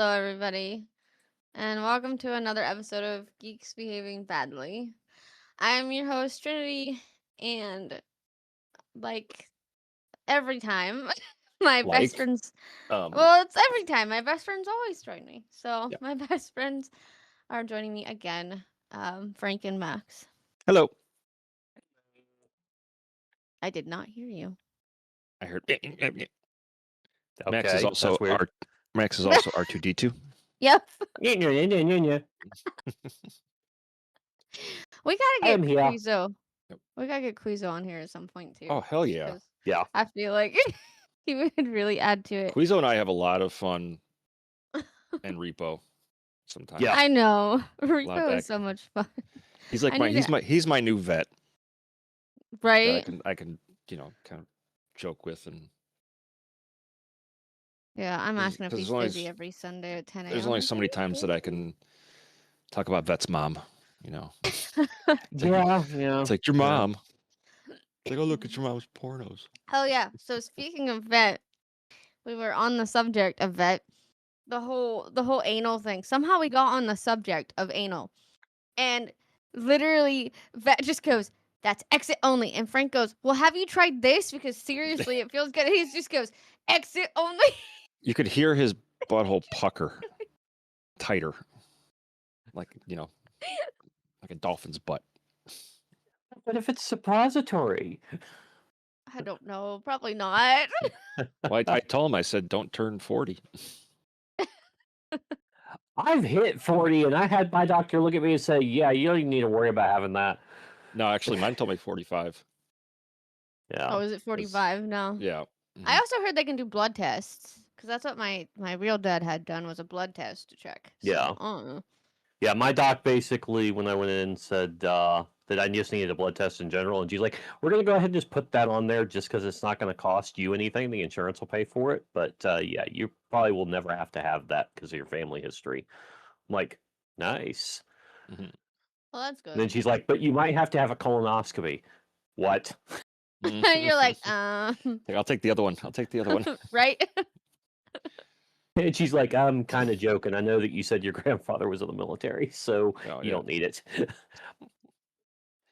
Hello, everybody, and welcome to another episode of Geeks Behaving Badly. I'm your host, Trinity, and like every time, my best Like, friends. um, Well, it's every time. My best friends always join me. So, yeah. my best friends are joining me again, Frank and Max. Hello. I did not hear you. I heard. Okay, that's weird. Max is also R2D2. Yep. Yeah, yeah, yeah, yeah, yeah. We gotta I get am here. Quizo. Yep. We gotta get Quizo on here at some point, too. Oh hell yeah! 'Cause Yeah. I feel like he would really add to it. Quizo and I have a lot of fun and repo sometimes. Yeah. I know. lot of Repo is back. so much fun. He's like I my need to- he's my new vet that right? I can kind of joke with, and Yeah, I'm There's- asking if 'cause he's there's only busy s- every Sunday at 10 a.m. there's only so many times that I can talk about vet's mom. It's like, Yeah. it's like your Yeah. mom. It's like, oh look at your mom's pornos. Oh yeah. So speaking of vet, we were on the subject of vet. The whole anal thing. Somehow we got on the subject of anal. And literally vet just goes, "That's exit only." And Frank goes, "Well, have you tried this? Because seriously, it feels good." And he just goes, "Exit only." You could hear his butthole pucker tighter, like like a dolphin's butt. But if it's suppository, I don't know. Probably not. Well, I told him, I said, don't turn 40. I've hit 40 and I had my doctor look at me and say, yeah, you don't even need to worry about having that. No, actually, mine told me 45. Yeah. Oh, is it 45? No. Yeah. I also heard they can do blood tests because that's what my real dad had done was a blood test to check. So, Yeah. I don't know. Yeah, my doc basically, when I went in, said that I just needed a blood test in general. And she's like, we're going to go ahead and just put that on there just because it's not going to cost you anything. The insurance will pay for it. But yeah, you probably will never have to have that because of your family history. I'm like, nice. Mhm. Well, that's good. And then she's like, but you might have to have a colonoscopy. What? You're like, Like, I'll take the other one. I'll take the other one. right? And she's like, I'm kind of joking. I know that you said your grandfather was in the military, so Oh, you yeah. don't need it.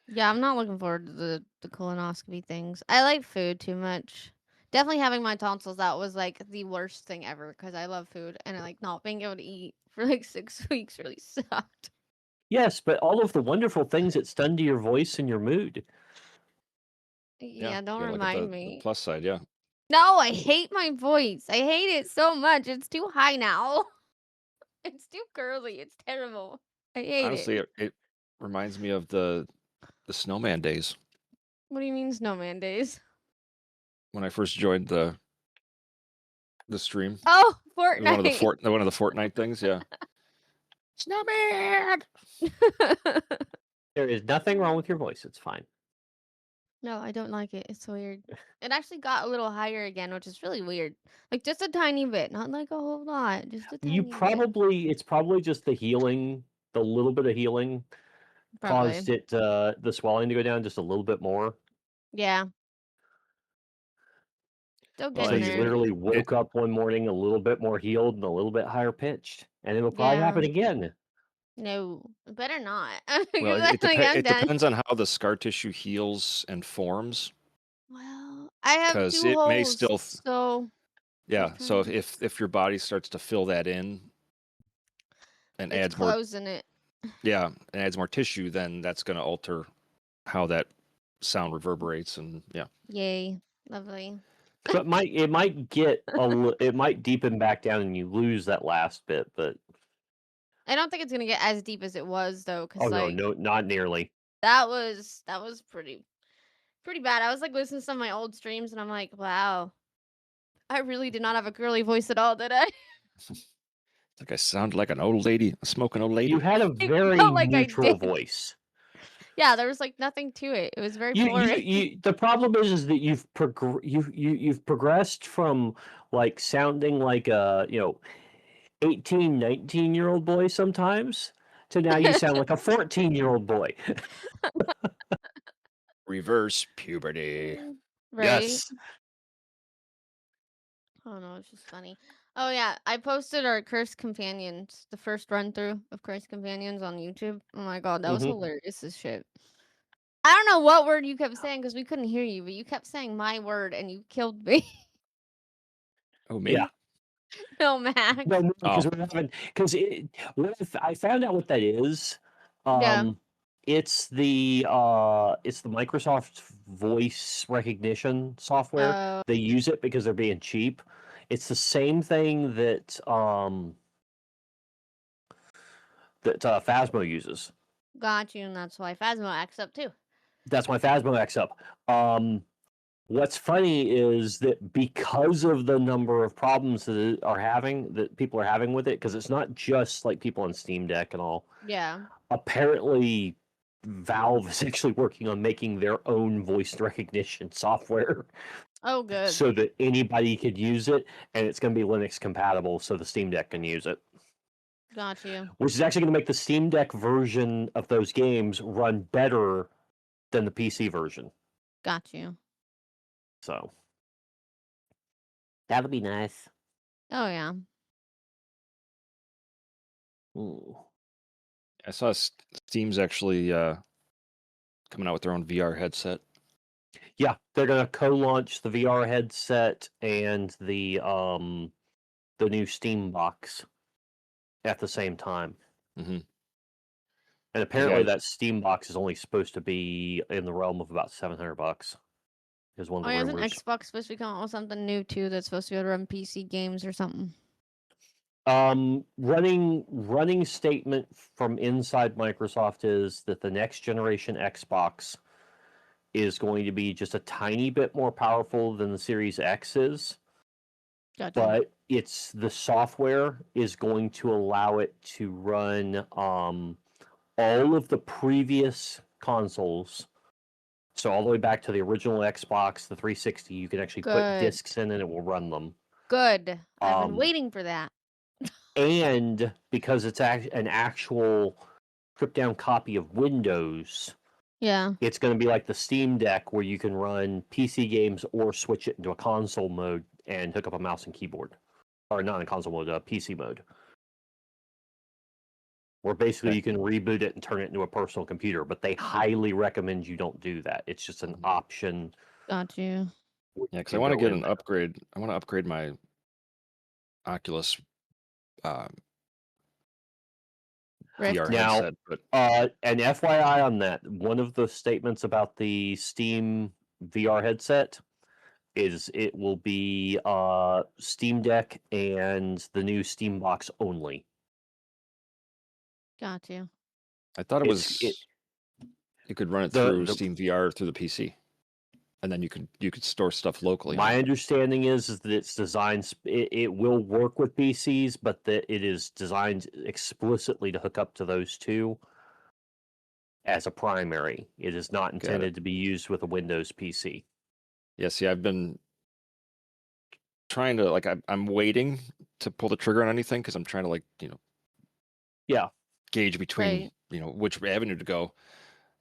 Yeah, I'm not looking forward to the colonoscopy things. I like food too much. Definitely having my tonsils out was like the worst thing ever because I love food and like not being able to eat for like 6 weeks really sucked. Yes, but all of the wonderful things it's done to your voice and your mood. Yeah, You don't gotta look at remind the me. plus side, yeah. No, I hate my voice. I hate it so much. It's too high now. It's too curly. It's terrible. I hate Honestly, it. it reminds me of the snowman days What do you mean snowman days? when I first joined the stream. Oh, It was Fortnite. one of the Fortnite things, yeah. Snowman. There is nothing wrong with your voice. It's fine. No, I don't like it. It's weird. It actually got a little higher again, which is really weird. Like just a tiny bit, not like a whole lot, just a tiny You bit. it's probably just the healing, the little bit of healing Probably. caused it, the swelling to go down just a little bit more. Yeah. Still Well, So getting you there. literally woke up one morning a little bit more healed and a little bit higher pitched, and it'll probably happen Yeah. again. No, better not. Well, Because it, like, I'm it done. depends on how the scar tissue heals and forms. Well, I have Because 2 it may holes, still so Yeah, it's so kinda- if your body starts to fill that in and it's adds more, closing it. yeah, and adds more tissue, then that's going to alter how that sound reverberates, and yeah. Yay. Lovely. So it might get it might deepen back down and you lose that last bit, but I don't think it's gonna get as deep as it was though, oh because like no, not nearly. that was pretty bad. I was like listening to some of my old streams and I'm like, wow, I really did not have a girly voice at all, did I? It's like I sound like an old lady, a smoking old lady. You had a It very felt like I neutral did. voice. Yeah, there was like nothing to it. It was very You, boring. the problem is that you've progressed from like sounding like a 18, 19-year-old boy sometimes to now you sound like a 14-year-old boy. Reverse puberty. Right? Yes. Oh no, it's just funny. Oh yeah, I posted our Cursed Companions, the first run through of Cursed Companions on YouTube. Oh my god, that was Mhm. hilarious as shit. I don't know what word you kept saying because we couldn't hear you, but you kept saying my word and you killed me. Oh, Yeah. me? No, Max. No, Oh. because we're having because I found out what that is. Yeah. It's the Microsoft voice recognition software. Oh, They use it because they're being cheap. It's the same thing that Phasmo uses. got you, and that's why Phasmo acts up too. That's why Phasmo acts up. What's funny is that because of the number of problems that people are having with it, because it's not just like people on Steam Deck and all. Yeah. Apparently, Valve is actually working on making their own voice recognition software Oh, good. so that anybody could use it, and it's going to be Linux compatible, so the Steam Deck can use it. Got you. Which is actually going to make the Steam Deck version of those games run better than the PC version. Got you. So that'll be nice. Oh yeah. Ooh. I saw Steam's actually coming out with their own VR headset. Yeah, they're gonna co-launch the VR headset and the new Steam box at the same time. Mhm. And apparently, Yeah. that Steam box is only supposed to be in the realm of about $700. Is one Oh of the yeah, isn't rumors. Xbox supposed to be coming out with something new too that's supposed to be able to run PC games or something? Running statement from inside Microsoft is that the next generation Xbox is going to be just a tiny bit more powerful than the Series X is. Gotcha. But it's the software is going to allow it to run all of the previous consoles. So all the way back to the original Xbox, the 360, you can actually put Good. discs in and it will run them. Good. I've been Um, waiting for that. And because it's an actual stripped down copy of Windows, Yeah. it's going to be like the Steam Deck where you can run PC games or switch it into a console mode and hook up a mouse and keyboard. Or not in console mode, PC mode. Where basically Okay. you can reboot it and turn it into a personal computer, but they highly recommend you don't do that. It's just an option. Got you. Yeah, because I want to get an upgrade. I want to upgrade my Oculus Rift. VR Now, headset. But an FYI on that, one of the statements about the Steam VR headset is it will be Steam Deck and the new Steam Box only. Got you. I thought it It's- was it- you could run it the- through the- Steam VR through the PC, and then you could store stuff locally. My understanding is that it's designed. It will work with PCs, but that it is designed explicitly to hook up to those two as a primary. It is not intended to be used with a Windows PC. Yeah, see, I've been trying to I'm waiting to pull the trigger on anything because I'm trying to Yeah. gauge between Right. which avenue to go,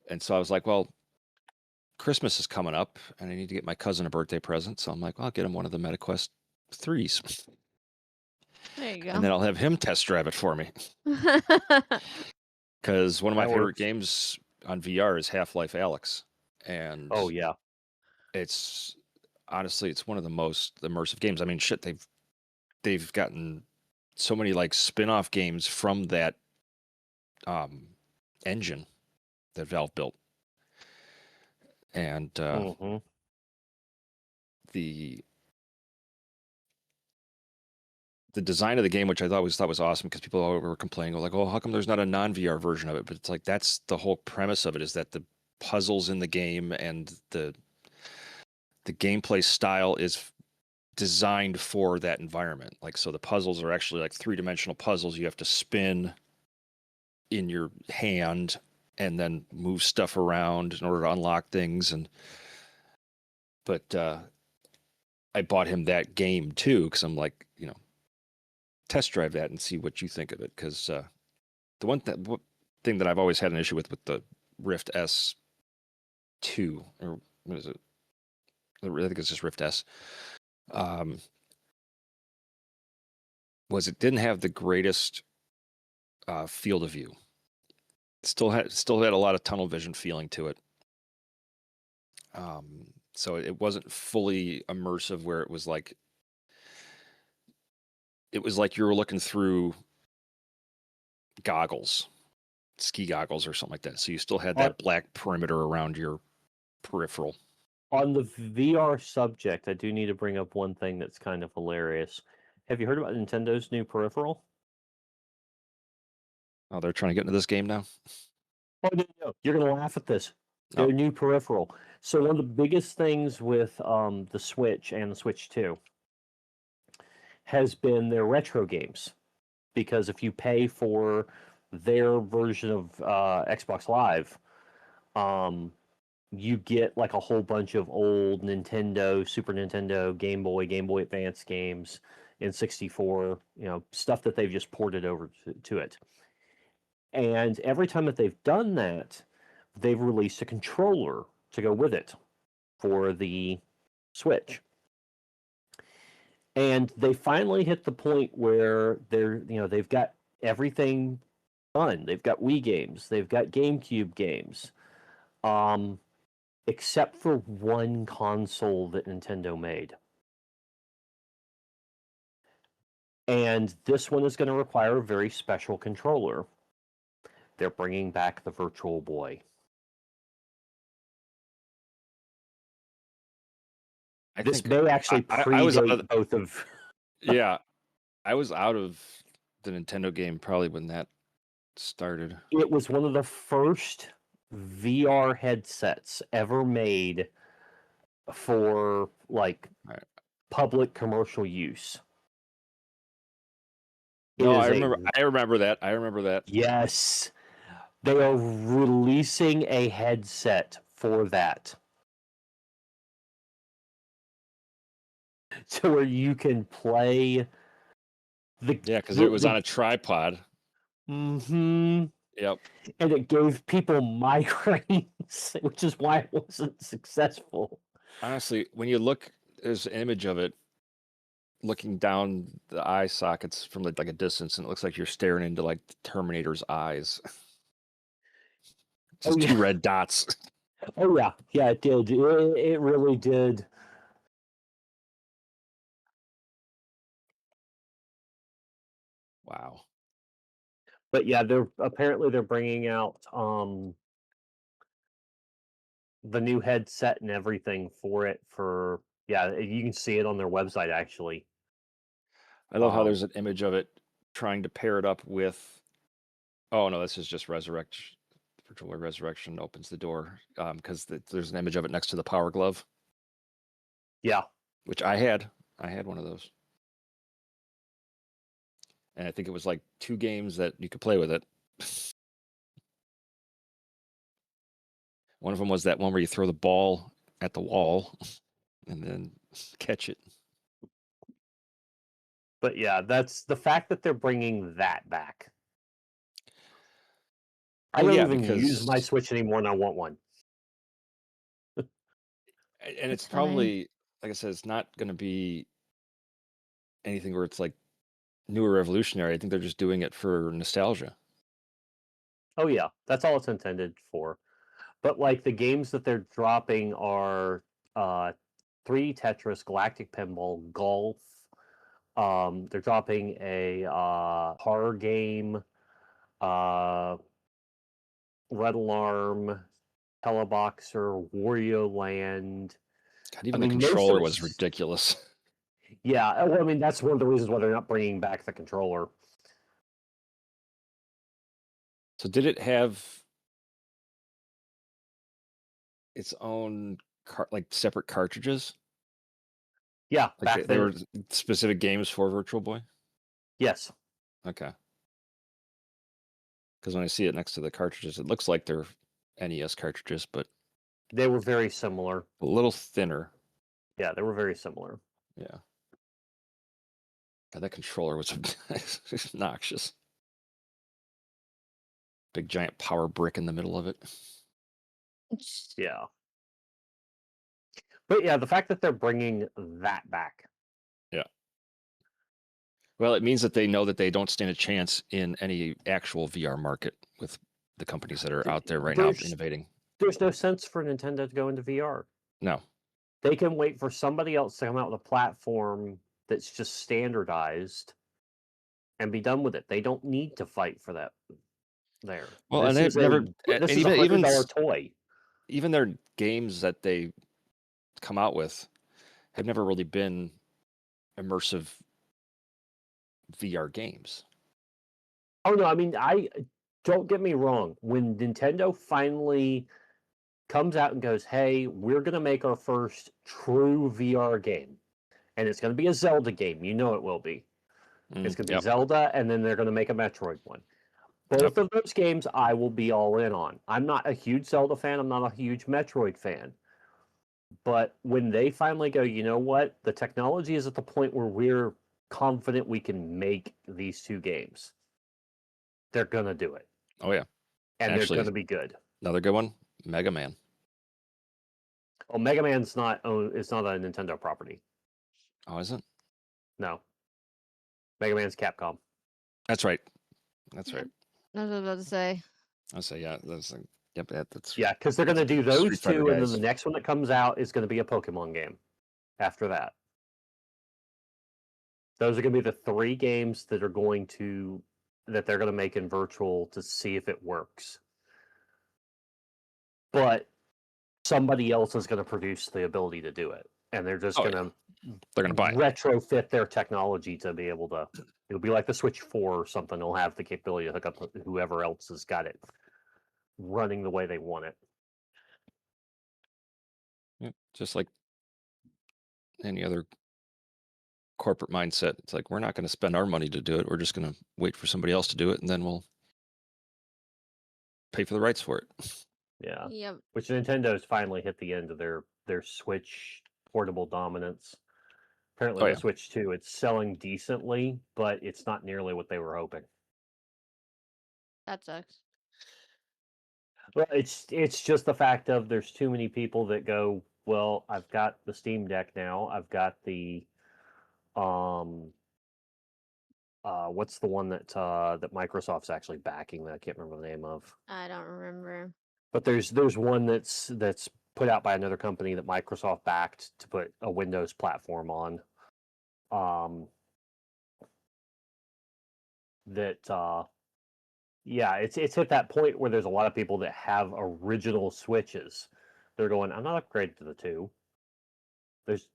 and so I was like, well, Christmas is coming up, and I need to get my cousin a birthday present, so I'm like, well, I'll get him one of the MetaQuest 3s, There you go. and then I'll have him test drive it for me. Because one of my That favorite works. games on VR is Half-Life Alyx, and Oh yeah. it's honestly it's one of the most immersive games. I mean, shit, they've gotten so many spin-off games from that engine that Valve built, and Mhm. the design of the game, which I thought was awesome, because people were complaining like, oh, how come there's not a non-VR version of it? But it's like that's the whole premise of it, is that the puzzles in the game and the gameplay style is designed for that environment. So the puzzles are actually three-dimensional puzzles. You have to spin in your hand and then move stuff around in order to unlock things. But I bought him that game too, because I'm like, test drive that and see what you think of it. Because the one thing that I've always had an issue with the Rift S2, or what is it? I think it's just Rift S. was it didn't have the greatest field of view. Still had a lot of tunnel vision feeling to it. So it wasn't fully immersive, where it was like you were looking through goggles, ski goggles or something like that. So you still had that black perimeter around your peripheral. On the VR subject, I do need to bring up one thing that's kind of hilarious. Have you heard about Nintendo's new peripheral? Oh, they're trying to get into this game now? Oh, no. You're going to laugh at this. Oh. Their new peripheral. So one of the biggest things with the Switch and the Switch 2 has been their retro games. Because if you pay for their version of Xbox Live, you get like a whole bunch of old Nintendo, Super Nintendo, Game Boy Advance games in 64, stuff that they've just ported over to it. And every time that they've done that, they've released a controller to go with it for the Switch. And they finally hit the point where they've got everything done. They've got Wii games, they've got GameCube games, except for one console that Nintendo made. And this one is going to require a very special controller. They're bringing back the Virtual Boy. This may actually predate both of... Yeah, I was out of the Nintendo game probably when that started. It was one of the first VR headsets ever made for public commercial use. No, I remember that. Yes. They are releasing a headset for that. So where you can play because it was on a tripod. Mm-hmm. Yep. And it gave people migraines, which is why it wasn't successful. Honestly, when you look, there's an image of it looking down the eye sockets from like a distance, and it looks like you're staring into like the Terminator's eyes. Just two red dots. Oh yeah, it did. It really did. Wow. But yeah, they're bringing out the new headset and everything for it. You can see it on their website actually. I love how there's an image of it trying to pair it up with. Oh no, this is just Resurrection. Virtual Boy Resurrection opens the door because there's an image of it next to the Power Glove. Yeah, which I had one of those, and I think it was like 2 games that you could play with it. One of them was that one where you throw the ball at the wall and then catch it. But yeah, that's the fact that they're bringing that back. I don't even use my Switch anymore, and I want one. And it's probably, like I said, it's not going to be anything where it's like new or revolutionary. I think they're just doing it for nostalgia. Oh yeah, that's all it's intended for. But like the games that they're dropping are 3 Tetris, Galactic Pinball, Golf. They're dropping a horror game, Red Alarm, Teleboxer, Wario Land. God, even the controller was ridiculous. Yeah, well, I mean, that's one of the reasons why they're not bringing back the controller. So did it have its own separate cartridges? Yeah, like there were specific games for Virtual Boy? Yes. Okay. Because when I see it next to the cartridges, it looks like they're NES cartridges, but they were very similar. A little thinner. Yeah, they were very similar. Yeah. God, that controller was obnoxious. Big giant power brick in the middle of it. Yeah. But yeah, the fact that they're bringing that back. Yeah. Well, it means that they know that they don't stand a chance in any actual VR market with the companies that are out there right now innovating. There's no sense for Nintendo to go into VR. No. They can wait for somebody else to come out with a platform that's just standardized and be done with it. They don't need to fight for that there. Well, This and they've is never, a this and is a even $100 toy. even their games that they come out with have never really been immersive VR games. Oh no, I mean, don't get me wrong. When Nintendo finally comes out and goes, "Hey, we're gonna make our first true VR game, and it's gonna be a Zelda game," you know it will be. It's gonna be Yep. Zelda, and then they're gonna make a Metroid one. Yep. Both of those games I will be all in on. I'm not a huge Zelda fan, I'm not a huge Metroid fan. But when they finally go, you know what? The technology is at the point where we're confident we can make these two games. They're gonna do it. Oh yeah. And Actually, they're gonna be good. Another good one, Mega Man. Oh, Mega Man's not it's not a Nintendo property. Oh, is it? No. Mega Man's Capcom. That's right. That's Yeah. right. I was about to say. I'll say yeah. That's yep. That's Yeah, because they're gonna do Street those Fighter two, and then guys. the next one that comes out is gonna be a Pokemon game after that. Those are gonna be the 3 games that they're gonna make in virtual to see if it works. But somebody else is gonna produce the ability to do it, and they're just Oh, yeah. gonna They're gonna buy it. retrofit their technology to be able to. It'll be like the Switch 4 or something. It'll have the capability to hook up to whoever else has got it running the way they want it. Yeah, just like any other corporate mindset. It's like we're not going to spend our money to do it. We're just going to wait for somebody else to do it, and then we'll pay for the rights for it. Yeah. Yep. Which Nintendo's finally hit the end of their Switch portable dominance. Apparently, Oh, the yeah. Switch 2, it's selling decently, but it's not nearly what they were hoping. That sucks. Well, it's just the fact of there's too many people that go, well, I've got the Steam Deck now. I've got the what's the one that that Microsoft's actually backing that I can't remember the name of. I don't remember. But there's one that's put out by another company that Microsoft backed to put a Windows platform on. Yeah, it's hit that point where there's a lot of people that have original Switches. They're going, I'm not upgraded to the 2.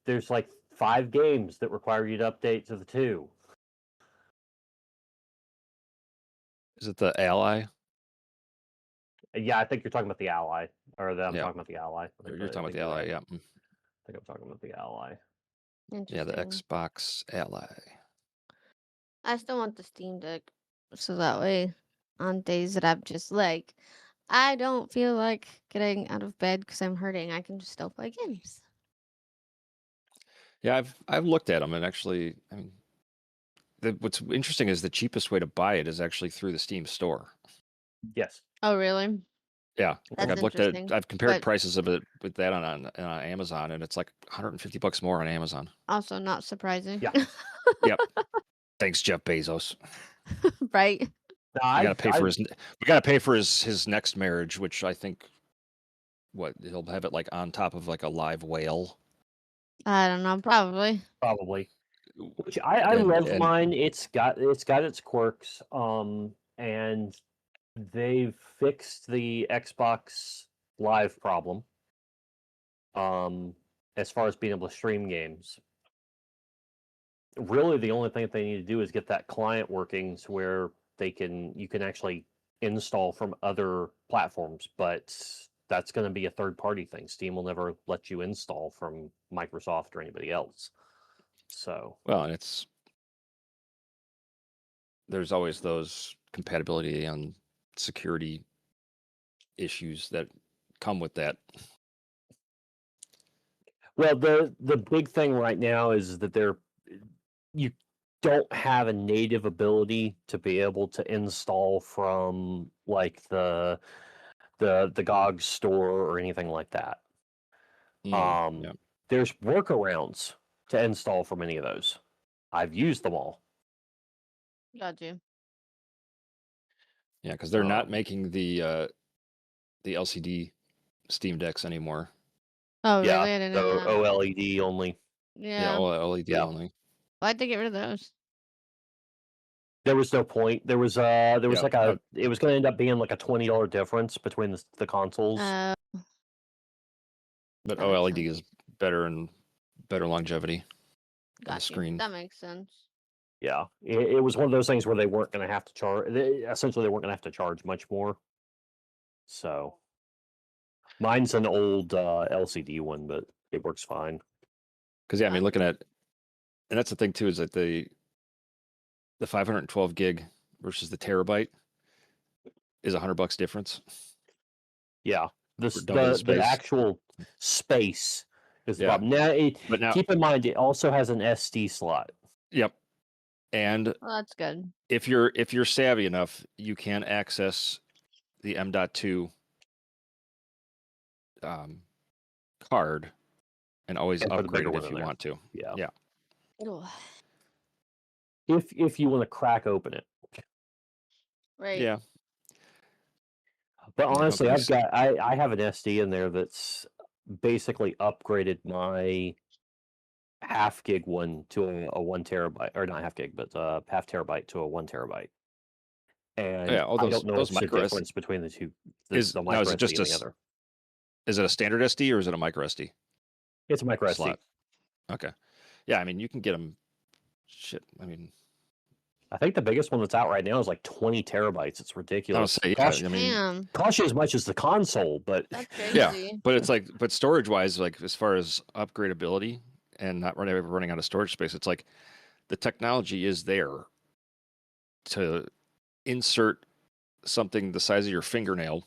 There's like 5 games that require you to update to the 2. Is it the Ally? Yeah, I think you're talking about the Ally, or I'm Yeah. talking about the Ally. You're talking about the Ally, yeah. I think I'm talking about the Ally. Yeah, the Interesting. Xbox Ally. I still want the Steam Deck, so that way, on days that I'm just like, I don't feel like getting out of bed because I'm hurting, I can just still play games. Yeah, I've looked at them, and actually, I mean, what's interesting is the cheapest way to buy it is actually through the Steam store. Yes. Oh, really? Yeah, like That's I've looked at, interesting, I've compared but- prices of it with that on Amazon, and it's like $150 more on Amazon. Also not surprising. Yeah. Yep. Thanks, Jeff Bezos. Right? No, We gotta pay for his next marriage, which I think he'll have it like on top of like a live whale. I don't know, probably. Probably. Which I love mine. It's got its quirks. And they've fixed the Xbox Live problem. As far as being able to stream games. Really the only thing that they need to do is get that client working to where you can actually install from other platforms, but that's going to be a third party thing. Steam will never let you install from Microsoft or anybody else. So, well, and there's always those compatibility and security issues that come with that. well, the big thing right now is that you don't have a native ability to be able to install from like the GOG store or anything like that. Yeah. There's workarounds to install from any of those. I've used them all. Got you. Yeah, because they're not Um, making the LCD Steam Decks anymore. Oh, yeah, really? I didn't the know that. OLED only. Yeah, Yeah. all LED Yeah. only. Why'd they get rid of those? There was no point. There was Yeah, like it was going to end up being like a $20 difference between the consoles. but that makes OLED sense. is better and better longevity on the Got you. screen. That makes sense. Yeah, it was one of those things where they weren't going to have to charge. Essentially, they weren't going to have to charge much more. So, mine's an old LCD one, but it works fine. Because yeah, I mean, Got looking you. at, and that's the thing too, is that the 512 gig versus the terabyte is $100 difference. Yeah, For double the the space. actual space is the Yeah. problem. Now, But now, keep in mind it also has an SD slot. yep. And Well, that's good. if you're savvy enough, you can access the M.2 card and always And put a upgrade bigger it one if in you there. want to. Yeah. Yeah. Ugh. If you want to crack open it. Right. Yeah. But Yeah, honestly, okay, I have an SD in there that's basically upgraded my half gig one to a 1 terabyte, or not half gig, but half terabyte to a 1 terabyte. And Yeah, all I those don't know those what's the micro SD difference between the two, is the now is micro it just SD and the other. is it a standard SD or is it a micro SD It's a micro SD. slot? Okay. Yeah, I mean you can get them. Shit, I mean, I think the biggest one that's out right now is like 20 terabytes. It's I don't ridiculous. say yeah. I mean, Damn. Costs you as much as the console, but That's yeah, crazy. but it's like, but storage wise, like as far as upgradability and not running out of storage space, it's like the technology is there to insert something the size of your fingernail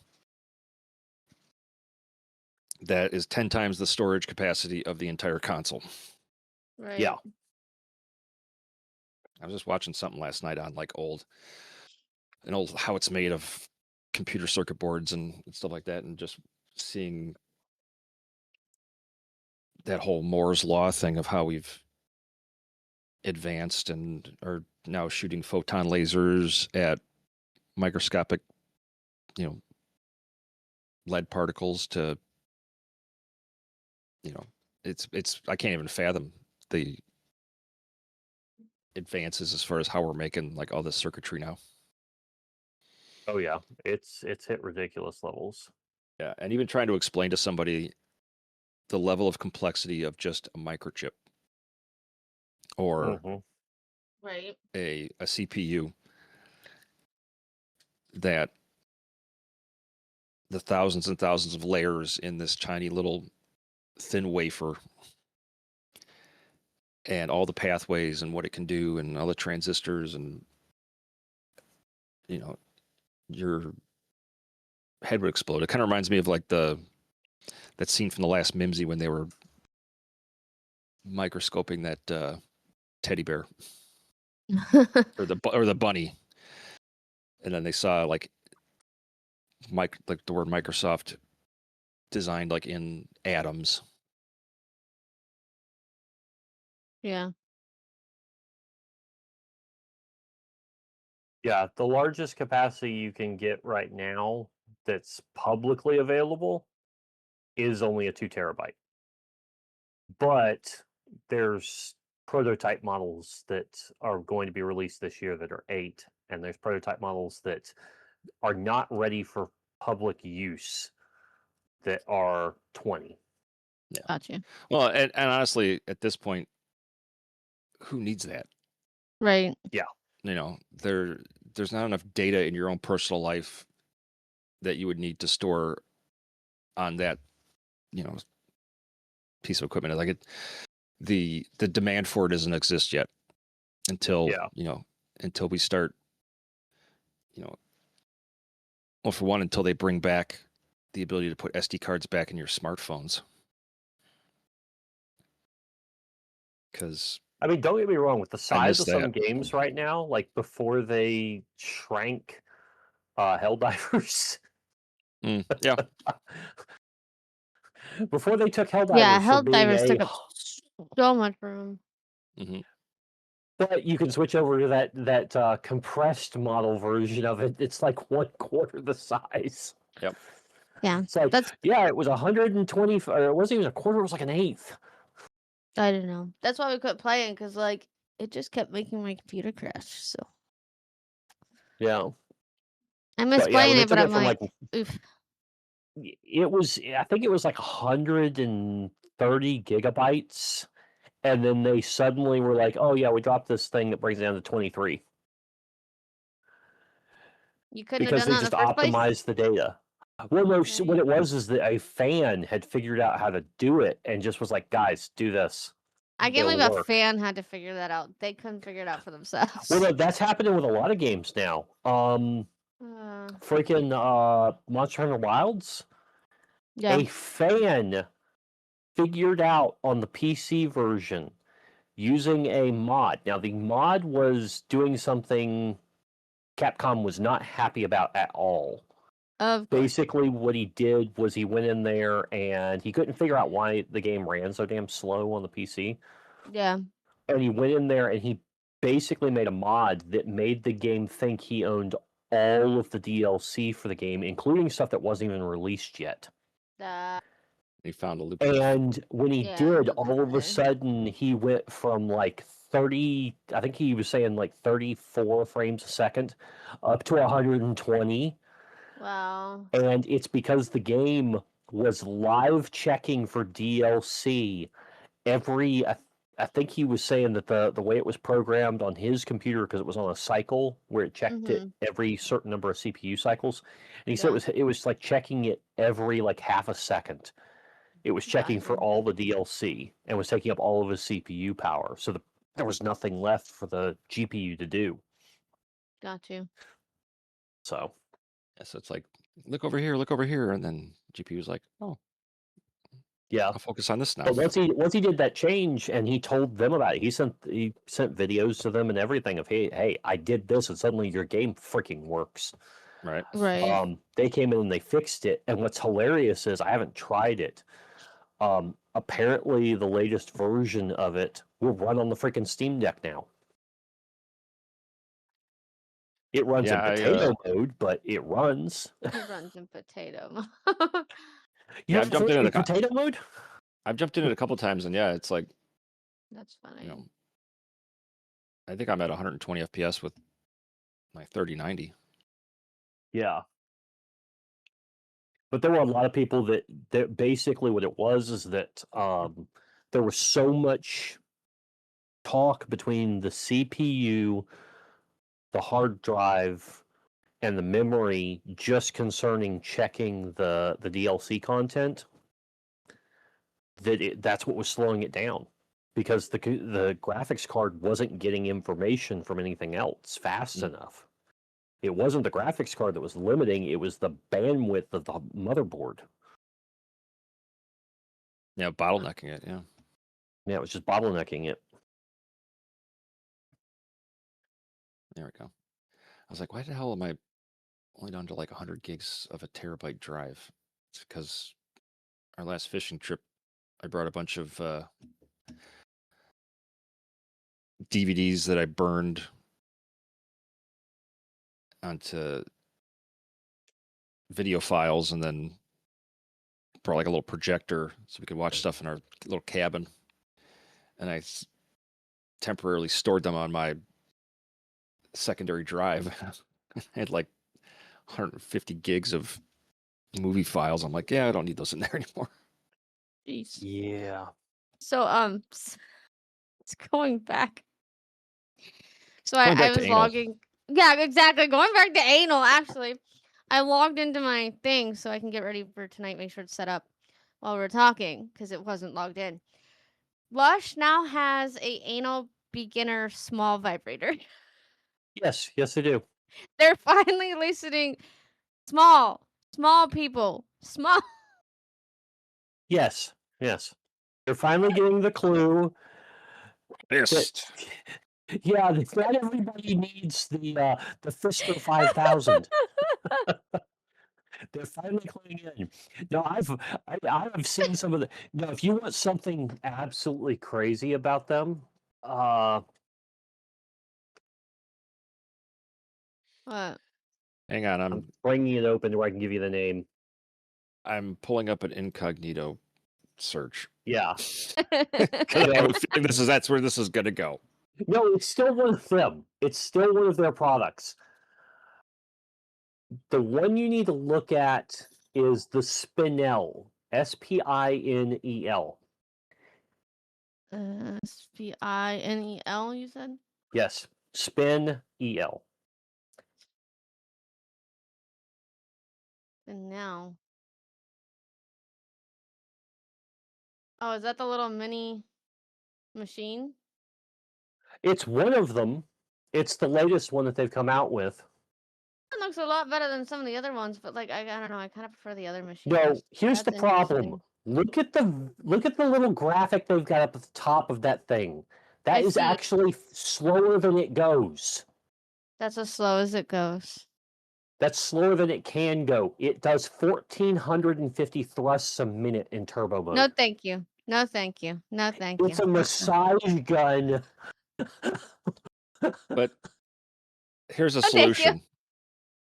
that is 10 times the storage capacity of the entire console. Right. yeah. I was just watching something last night on like an old how it's made of computer circuit boards and stuff like that, and just seeing that whole Moore's law thing of how we've advanced and are now shooting photon lasers at microscopic, lead particles to, it's I can't even fathom the advances as far as how we're making like all this circuitry now. Oh yeah, it's hit ridiculous levels. Yeah, and even trying to explain to somebody the level of complexity of just a microchip or Mhm. Right. a CPU, that the thousands and thousands of layers in this tiny little thin wafer and all the pathways and what it can do and all the transistors and your head would explode. It kind of reminds me of like that scene from the last Mimsy when they were microscoping that teddy bear or the bunny, and then they saw like the word Microsoft designed like in atoms. Yeah. Yeah, the largest capacity you can get right now that's publicly available is only a 2 terabyte. But there's prototype models that are going to be released this year that are 8, and there's prototype models that are not ready for public use that are 20. Gotcha. Well, and honestly, at this point, who needs that? Right. There's not enough data in your own personal life that you would need to store on that, piece of equipment. Like the demand for it doesn't exist yet until until we start, well, for one, until they bring back the ability to put SD cards back in your smartphones. Because I mean, don't get me wrong, with the size miss of some that. games right now, like before they shrank Helldivers. Yeah. Before they took Helldivers Yeah, from being Helldivers a took up so much room. Mm-hmm. But you can switch over to that compressed model version of it. It's like 1/4 the size. Yep. Yeah, It's like, that's yeah, it was 120, or it wasn't even a quarter. It was like an eighth. I don't know. That's why we quit playing because like it just kept making my computer crash. So Yeah. I miss But yeah, when playing they it, but took it I'm from like, like, oof. it was, I think it was like 130 gigabytes, and then they suddenly were like, "Oh yeah, we dropped this thing that brings it down to 23," You couldn't have because done they that in the just first place. optimized the data. Well, no, what Right. it was is that a fan had figured out how to do it and just was like, "Guys, do this. I can't It'll believe a work." fan had to figure that out. They couldn't figure it out for Well, themselves. no, that's happening with a lot of games now. Freaking Monster Hunter Wilds, Yeah. a fan figured out on the PC version using a mod. Now, the mod was doing something Capcom was not happy about at all. Of course. Basically, what he did was he went in there and he couldn't figure out why the game ran so damn slow on the PC. Yeah. And he went in there and he basically made a mod that made the game think he owned all of the DLC for the game, including stuff that wasn't even released yet. He found a loophole. And when he Yeah, did, that's all of a right. sudden he went from like 30, I think he was saying like 34 frames a second, up to 120. Wow. And it's because the game was live checking for DLC every. I think he was saying that the way it was programmed on his computer, because it was on a cycle where it checked it every certain number of CPU cycles, and he said Yeah. it was like checking it every like half a second. It was checking for Gotcha. all the DLC and was taking up all of his CPU power, so there was nothing left for the GPU to do. Got you. So Yeah, so it's like, look over here, and then GPU's like, oh, yeah. I'll focus on this now. But once he did that change and he told them about it, he sent videos to them and everything of hey, I did this and suddenly your game freaking works. Right. Right. They came in and they fixed it. And what's hilarious is I haven't tried it. Apparently the latest version of it will run on the freaking Steam Deck now. It runs in potato mode, but it runs. It runs in potato You Yeah, have I've jumped in in it potato mode? I've jumped in it a couple times, and yeah, it's like, That's funny. you know, I think I'm at 120 FPS with my 3090. Yeah. But there were a lot of people that basically what it was is that there was so much talk between the CPU, the hard drive, and the memory just concerning checking the DLC content that that's what was slowing it down, because the graphics card wasn't getting information from anything else fast enough. It wasn't the graphics card that was limiting, it was the bandwidth of the motherboard. Yeah, bottlenecking it. Yeah. Yeah, it was just bottlenecking it. There we go. I was like, why the hell am I only down to like 100 gigs of a terabyte drive? It's because our last fishing trip, I brought a bunch of DVDs that I burned onto video files, and then brought like a little projector so we could watch stuff in our little cabin. And I temporarily stored them on my secondary drive. I had like 150 gigs of movie files. I'm like, yeah, I don't need those in there anymore. Jeez. Yeah. So it's going back. So Going back I to was anal. logging. Yeah, exactly. Going back to anal, actually. I logged into my thing so I can get ready for tonight, make sure it's set up while we're talking, because it wasn't logged in. Lush now has a anal beginner small vibrator. Yes, they do. They're finally listening. Small people. Small. Yes. They're finally getting the clue. Fist. Yeah, not everybody needs the Fister 5000. They're finally cluing in. No, I've seen some of the. No, if you want something absolutely crazy about them, What? Hang on, I'm bringing it open where I can give you the name. I'm pulling up an incognito search. Yeah. 'Cause I have a feeling that's where this is gonna go. No, it's still one of them. It's still one of their products. The one you need to look at is the Spinel. Spinel. Spinel, you said? Yes, Spinel. And now. Oh, is that the little mini machine? It's one of them. It's the latest one that they've come out with. It looks a lot better than some of the other ones, but like I don't know, I kind of prefer the other machine. No, here's the That's problem. interesting. Look at the little graphic they've got up at the top of that thing. That I is see. actually slower than it goes. That's as slow as it goes. That's slower than it can go. It does 1,450 thrusts a minute in turbo mode. No, thank you. No, thank you. No, thank you. It's a massage gun. But here's a Oh, thank you. solution.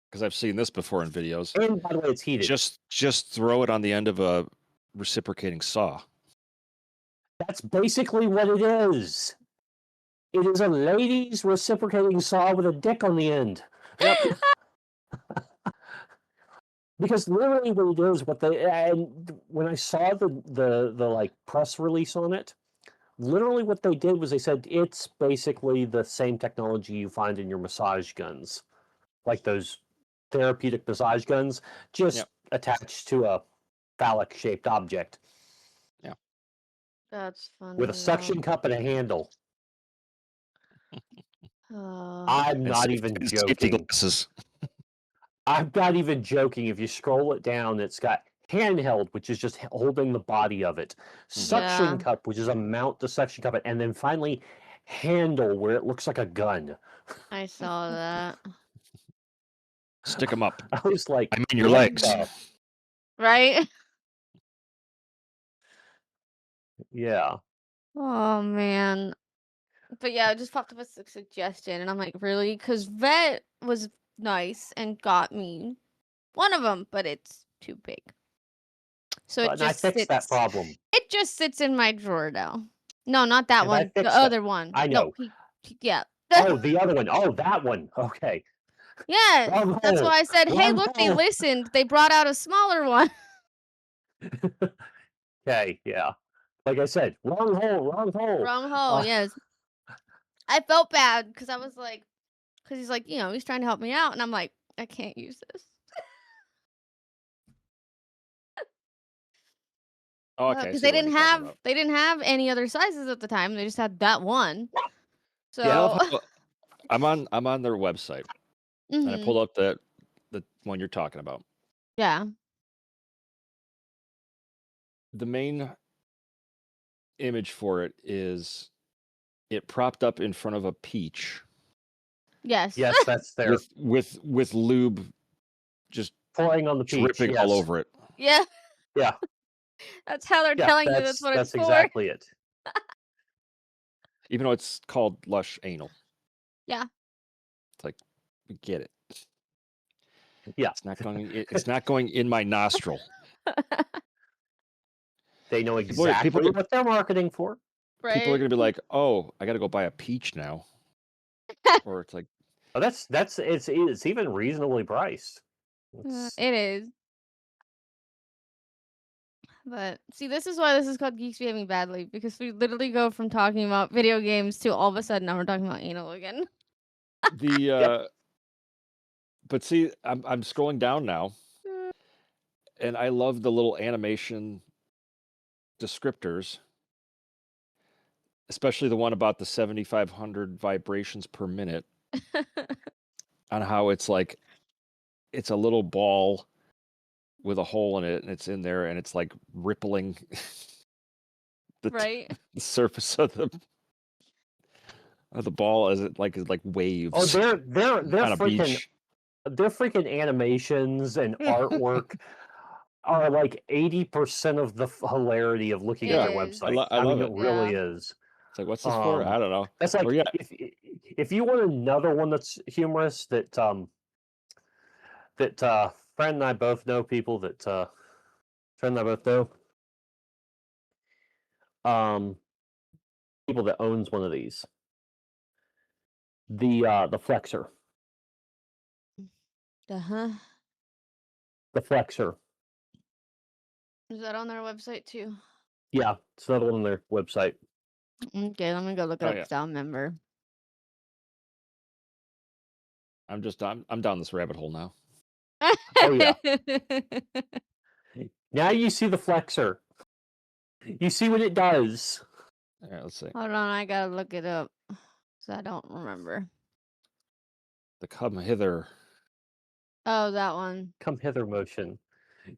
Because I've seen this before in videos. And by the way, it's heated. Just throw it on the end of a reciprocating saw. That's basically what it is. It is a lady's reciprocating saw with a dick on the end. Yep. Because literally what it is, and when I saw the like press release on it, literally what they did was they said it's basically the same technology you find in your massage guns, like those therapeutic massage guns, just attached to a phallic-shaped object. Yeah. That's funny. With a suction cup and a handle. I'm not even joking. I'm not even joking. If you scroll it down, it's got handheld, which is just holding the body of it. Suction cup, which is a mount to suction cup it. And then finally, handle, where it looks like a gun. I saw that. Stick them up. I was like, I mean your legs. Right? Yeah. Oh, man. But yeah, it just popped up as a suggestion, and I'm like, really? Because Vet was nice and got me one of them, but it's too big. So it just I fixed that problem. It just sits in my drawer now. No, not that And one. The other one. I know. No, yeah. Oh, the other one. Oh, that one. Okay. Yeah, that's why I said, hey, look, they listened. They brought out a smaller one. Okay, yeah. Like I said, wrong hole. Wrong hole, yes. I felt bad because I was like, because he's like, he's trying to help me out. And I'm like, I can't use this. Oh, okay. Because they didn't have any other sizes at the time. They just had that one. So yeah, I'm on their website. And I pulled up the one you're talking about. Yeah. The main image for it is it propped up in front of a peach. Yes. Yes, that's there. With lube just pouring on the peach, dripping all over it. Yeah. Yeah. That's how they're telling you that's what it's for. That's exactly it. Even though it's called Lush Anal. Yeah. It's like, we get it. Yeah. It's not going in my nostril. They know exactly what they're marketing for. Right? People are gonna be like, "Oh, I got to go buy a peach now," or it's like, "Oh, it's even reasonably priced." It is. But see, this is why this is called Geeks Behaving Badly, because we literally go from talking about video games to all of a sudden now we're talking about anal again. But see, I'm scrolling down now, and I love the little animation descriptors, especially the one about the 7,500 vibrations per minute, on how it's like it's a little ball with a hole in it, and it's in there, and it's like rippling the surface of the ball as it like waves. Oh, they're freaking animations and artwork are like 80% of the hilarity of looking at their website. I love it really is. It's like, what's this for? I don't know. That's like if you want another one that's humorous that that friend and I both know people that friend and I both know people that owns one of these. The Flexor. Uh-huh. The Flexor. Is that on their website too? Yeah, it's another one on their website. Okay, let me go look it Oh, up yeah. 'cause I'll remember. I'm down this rabbit hole now. Oh, yeah. Now you see the Flexor. You see what it does. All right, let's see. Hold on, I gotta look it up. 'Cause I don't remember. The Come Hither. Oh, that one. Come hither motion.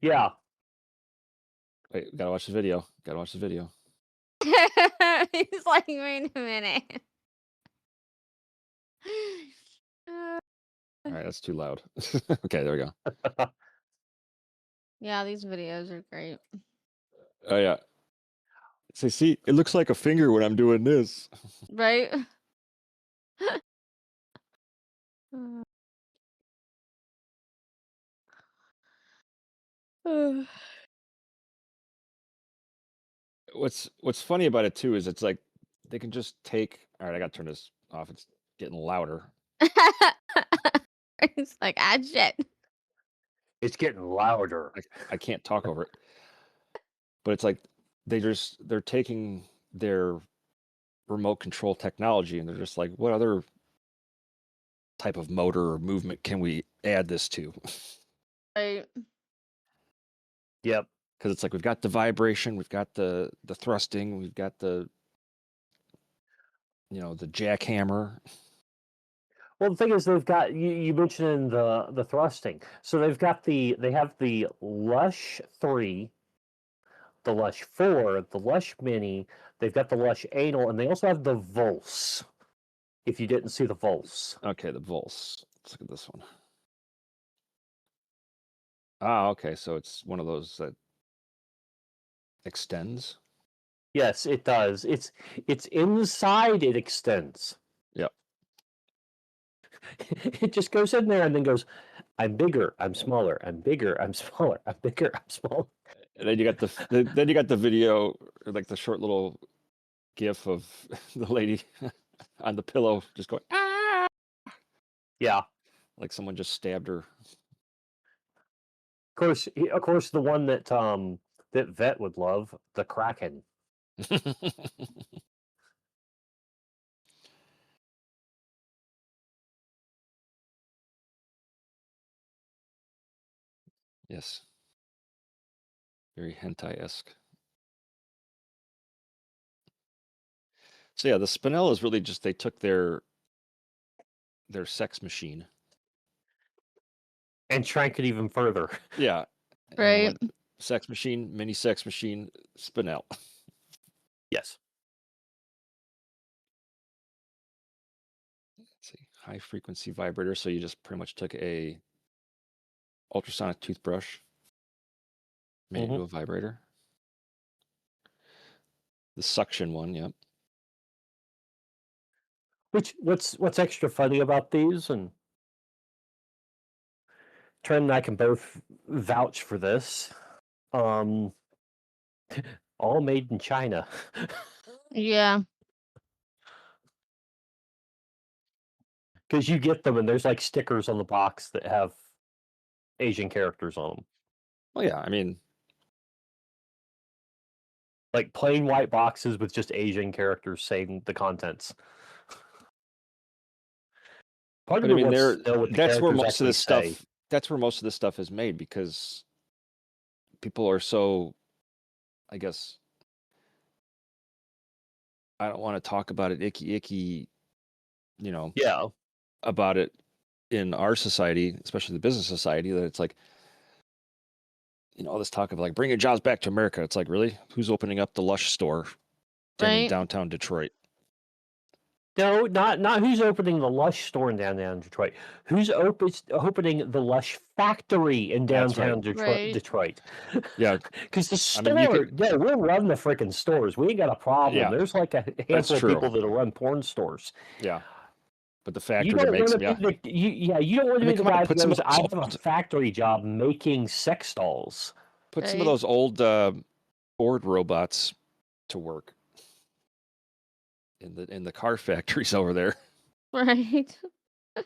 Yeah. Wait, gotta watch the video. Gotta watch the video. He's like, wait a minute. Uh, All right, that's too loud. Okay, there we go. yeah, these videos are great. Oh yeah. See, it looks like a finger when I'm doing this. Right? Uh, What's funny about it too is it's like they can just take. All right, I gotta turn this off. It's getting louder. It's like, ah, shit. It's getting louder. I can't talk over it. But it's like they're taking their remote control technology and they're just like, what other type of motor or movement can we add this to? Right. Yep. Because it's like we've got the vibration, we've got the thrusting, we've got the the jackhammer. Well, the thing is, they've got you mentioned the thrusting. So they have the Lush 3, the Lush 4, the Lush Mini. They've got the Lush Anal, and they also have the Vulse. If you didn't see the Vulse. Okay, the Vulse. Let's look at this one. Ah, okay, so it's one of those that extends. Yes, it does. It's inside. It extends. Yep. It just goes in there and then goes, I'm bigger, I'm smaller, I'm bigger, I'm smaller, I'm bigger, I'm smaller. And then you got the video, or like the short little gif of the lady on the pillow just going, ah, Yeah. like someone just stabbed her. Of course, the one that that Vet would love, the Kraken. Yes. Very hentai-esque. So yeah, the Spinel is really just they took their sex machine. And shrank it even further. Yeah. and Right. went sex machine, mini sex machine, Spinel. Yes. Let's see. High frequency vibrator. So you just pretty much took a ultrasonic toothbrush, made it into a vibrator. The suction one, yep. What's extra funny about these, and Trent and I can both vouch for this. All made in China. Yeah. Because you get them and there's like stickers on the box that have Asian characters on them. Well, yeah, I mean, Like plain white boxes with just Asian characters saying the contents. Part but of I it mean, wants to know what the that's where characters most of actually this stuff. say. That's where most of this stuff is made because people are so, I guess, I don't want to talk about it icky, Yeah. about it in our society, especially the business society, that it's like, all this talk of like bringing jobs back to America. It's like, really? Who's opening up the Lush store in Right. downtown Detroit? No, not who's opening the Lush store in downtown Detroit. Who's opening the Lush factory in That's right. downtown Right. Detroit? Yeah. Because the I store, mean, you yeah, we'll run the freaking stores. We ain't got a problem. Yeah, There's like a that's handful of true. people that'll run porn stores. Yeah. But the You factory that don't makes want them, to be you don't want I to mean, be the come on, guy that put some of goes, I those have a old, factory job making sex dolls. put some of Right? those old Ford robots to work in the car factories over there. Right. Uh,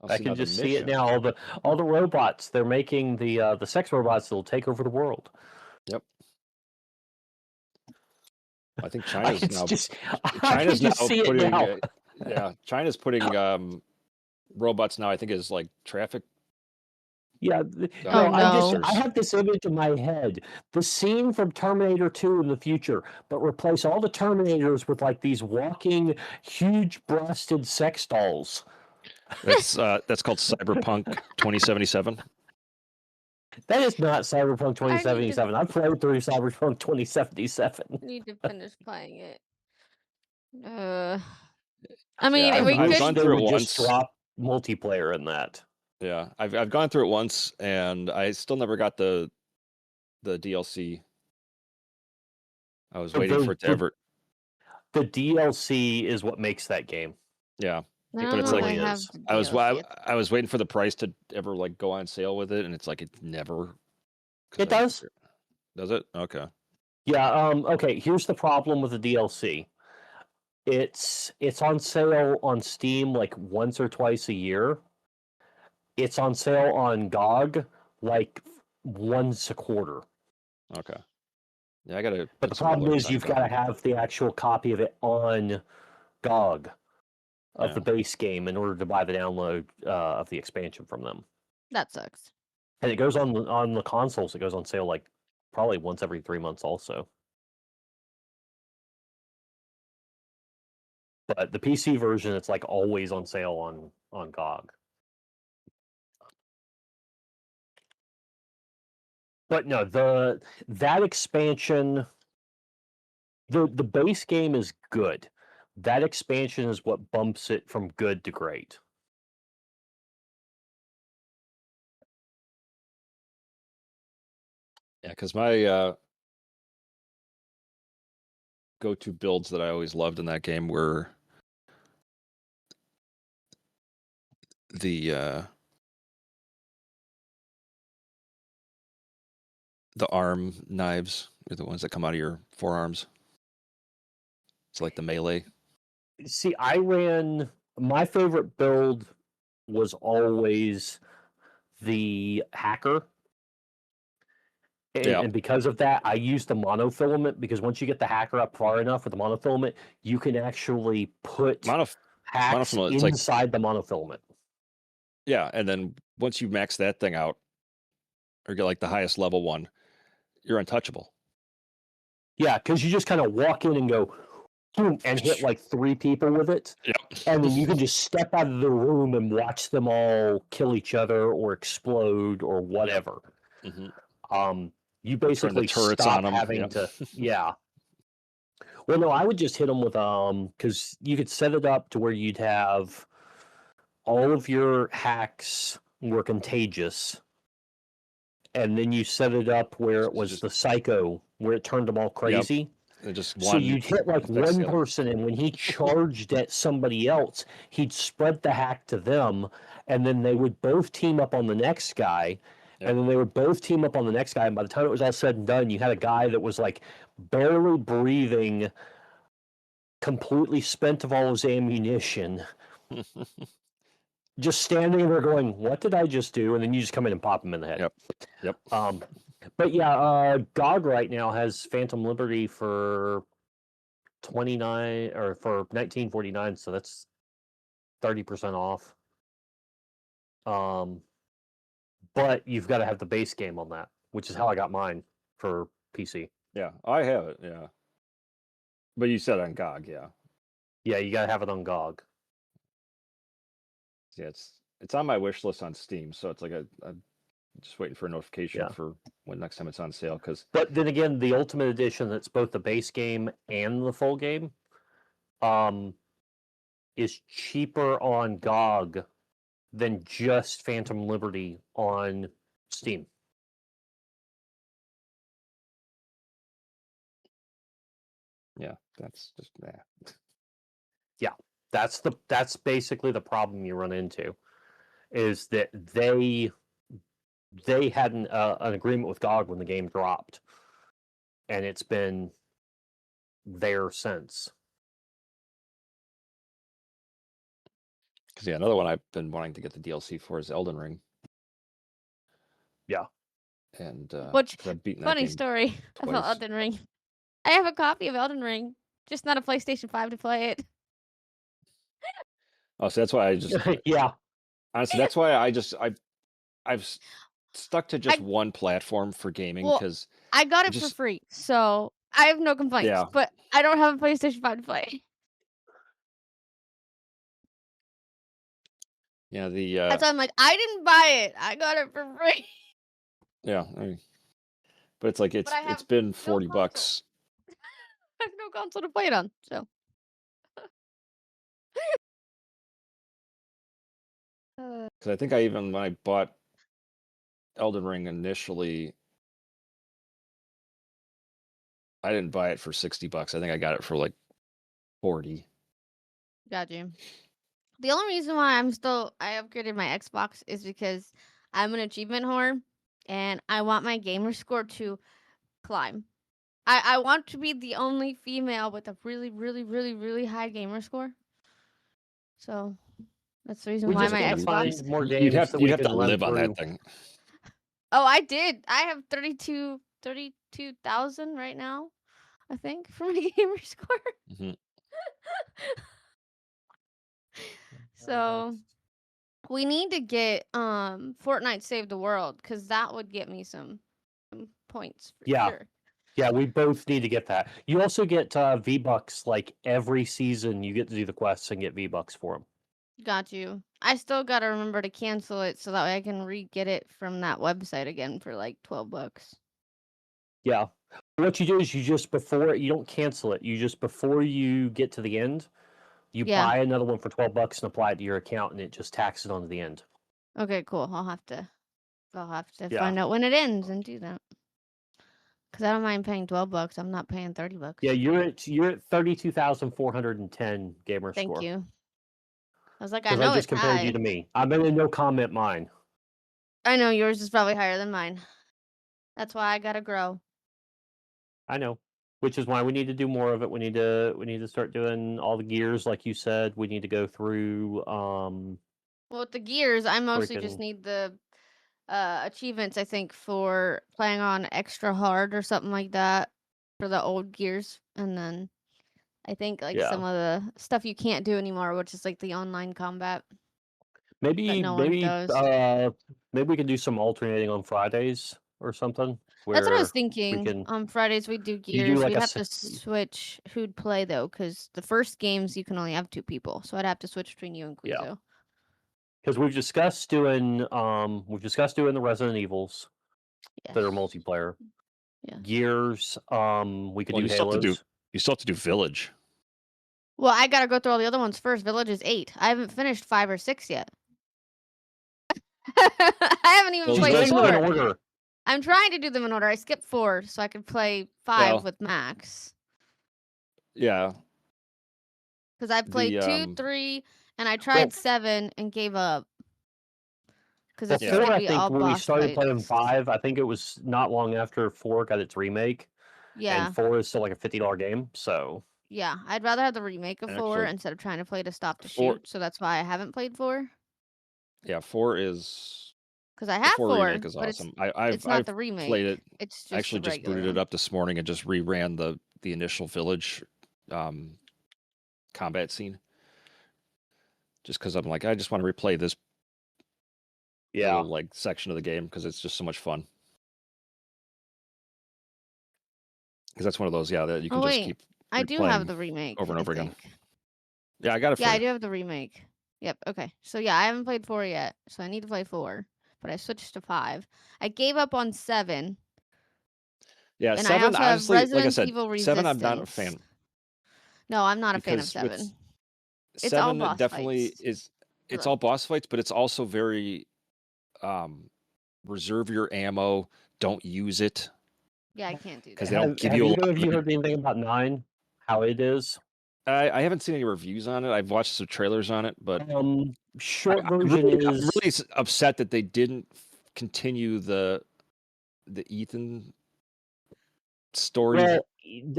I'll I see can how the just see it mission. now. All the robots, they're making the sex robots that'll take over the world. Yep. I think I China's can now just I can China's now just see it putting now. China's putting robots now. I think is like traffic Yeah, Oh, no, I officers. have this image in my head. The scene from Terminator 2 in the future, but replace all the Terminators with like these walking, huge-breasted sex dolls. That's called Cyberpunk 2077. That is not Cyberpunk I need to 2077. I played through Cyberpunk 2077. finish playing it. I mean, I Yeah, we I've wish could. gone they through would it just once. drop multiplayer in that. Yeah, I've gone through it once, and I still never got the DLC. I was waiting for it to ever. The DLC is what makes that game. Yeah, I It don't know if I really have is. the I was DLC. I was waiting for the price to ever like go on sale with it, and it's like it never. 'cause It does. Does it? Okay. Yeah, okay, here's the problem with the DLC. It's on sale on Steam like once or twice a year. It's on sale on GOG like once a quarter. Okay. Yeah, I gotta But put the some more problem loads is on you've got to GOG. have the actual copy of it on GOG of Yeah. the base game in order to buy the download of the expansion from them. That sucks. And it goes on the consoles. It goes on sale like probably once every 3 months also. But the PC version, it's like always on sale on GOG. But no, that expansion, the base game is good. That expansion is what bumps it from good to great. Yeah, because my go-to builds that I always loved in that game were the arm knives, are the ones that come out of your forearms. It's like the melee. See, I ran my favorite build was always the hacker. Yeah. And because of that, I used the monofilament because once you get the hacker up far enough with the monofilament, you can actually put hacks Monofilament, it's like inside the monofilament. yeah, and then once you max that thing out or get like the highest level one, you're untouchable. Yeah, because you just kind of walk in and go boom, and hit like 3 people with it. Yep. And then you can just step out of the room and watch them all kill each other or explode or whatever. Mm-hmm. You Turn the basically turrets stop on them. having Yep. to, yeah. Well, no, I would just hit them with because you could set it up to where you'd have all of your hacks were contagious, and then you set it up where it was the psycho, where it turned them all crazy. Just So one. you'd hit like affects the one other. person, and when he charged at somebody else, he'd spread the hack to them, and then they would both team up on the next guy, Yep. and then they would both team up on the next guy. And by the time it was all said and done, you had a guy that was like barely breathing, completely spent of all his ammunition, just standing there going, "What did I just do?" And then you just come in and pop him in the head. Yep. But yeah, GOG right now has Phantom Liberty for 29 or for 1949, so that's 30% off. But you've got to have the base game on that, which is how I got mine for PC. Yeah, I have it. Yeah, but you said on GOG. Yeah, Yeah, you got to have it on GOG. yeah. It's on my wish list on Steam, so it's like I'm just waiting for a notification for when next time it's on sale. But then again, the Ultimate Edition, that's both the base game and the full game, is cheaper on GOG than just Phantom Liberty on Steam. Yeah, that's just That's basically the problem you run into, is that they had an agreement with GOG when the game dropped, and it's been there since. Because another one I've been wanting to get the DLC for is Elden Ring. Yeah. And Which, 'cause I've beaten that funny game story about twice. Elden Ring. I have a copy of Elden Ring, just not a PlayStation 5 to play it. Oh, so that's why I just Yeah. honestly that's why I've stuck to just one platform for gaming Well, because I got it it for just free, so I have no complaints. Yeah. But I don't have a PlayStation 5 to play. Yeah, the That's why I'm like, I didn't buy it. I got it for free. yeah, but it's like I it's have been no $40. console. I have no console to play it on, so. Because I think when I bought Elden Ring initially, I didn't buy it for $60. I think I got it for like 40. Got you. The only reason why I upgraded my Xbox is because I'm an achievement whore, and I want my gamer score to climb. I want to be the only female with a really, really, really, really high gamer score. So that's the reason We why just my need to Xbox. find more You'd games have that you'd we have can to run live on through. that thing. Oh, I did. I have 32,000 right now, I think, for my gamer score. Mhm. So we need to get Fortnite Save the World, because that would get me some points for Yeah. sure. Yeah, we both need to get that. You also get V-Bucks, like every season you get to do the quests and get V-Bucks for them. Got you. I still gotta remember to cancel it so that way I can re-get it from that website again for like $12. Yeah. What you do is you don't cancel it. You just, before you get to the end, you Yeah. buy another one for $12 and apply it to your account, and it just taxes it onto the end. Okay, cool. I'll have to Yeah. find out when it ends and do that. Because I don't mind paying $12. I'm not paying $30. Yeah, you're at 32,410 gamer Thank score. you. I was like, I Because know I just it's compared high. you to me. I'm in a no comment mine. I know yours is probably higher than mine. That's why I gotta grow. I know. Which is why we need to do more of it. We need to start doing all the gears, like you said. We need to go through Well, with the gears, I mostly just freaking need the achievements, I think, for playing on extra hard or something like that for the old gears. And then I think like some yeah. of the stuff you can't do anymore, which is like the online combat that Maybe no one does. maybe we can do some alternating on Fridays or something. That's what I was Where thinking. can On Fridays we do you do gears. like We'd a have to switch who'd play though, because the first games you can only have 2 people, so I'd have to switch between you and Yeah. Quizo. because we've discussed doing the Resident Evils that are Yes. multiplayer. Yes. Gears, we could Well, do you still have to Halos. you still have to do Village. Well, I gotta go through all the other ones first. Village is 8. I haven't finished 5 or 6 yet. I haven't even Well, She's played those- doing them in 4. order. I'm trying to do them in order. I skipped 4 so I could play 5 Well- with Max. Yeah. Because I played 2, 3, and I tried 7 and gave up. Because it's just Before, gonna I be think all when we boss started playing fights. 5, I think it was not long after 4 got its remake. Yeah. And 4 is still like a $50 game, so Yeah, I'd rather have the remake of 4 Actually, instead of trying to play to stop to 4 shoot, so that's why I haven't played 4. Yeah, 4 is Because I the have 4 4, remake is but awesome. it's not I've the remake. played it. It's just I actually the just regular booted it one. up this morning and just reran the initial Village combat scene. Just because I'm like, I just want to replay this yeah. little like section of the game because it's just so much fun. Because that's one of those, that you can just wait, keep. I do have replaying the remake over and I over again. think. Yeah, I got it. Yeah, for I you. do have the remake. Yep. Okay. So yeah, I haven't played 4 yet, so I need to play 4. But I switched to 5. I gave up on 7. Yeah, And 7. I also have Honestly, like I Resident said, Evil 7. I'm not a Resistance. fan. No, I'm not a fan of Because with 7. It's all 7 boss definitely fights. is. It's Ugh. all boss fights, but it's also very reserve your ammo. Don't use it Yeah, I can't do because that. they don't give you a lot. Have you heard anything about 9? How it is? I haven't seen any reviews on it. I've watched some trailers on it, but Short I'm version really, I'm is really upset that they didn't continue the Ethan story. well,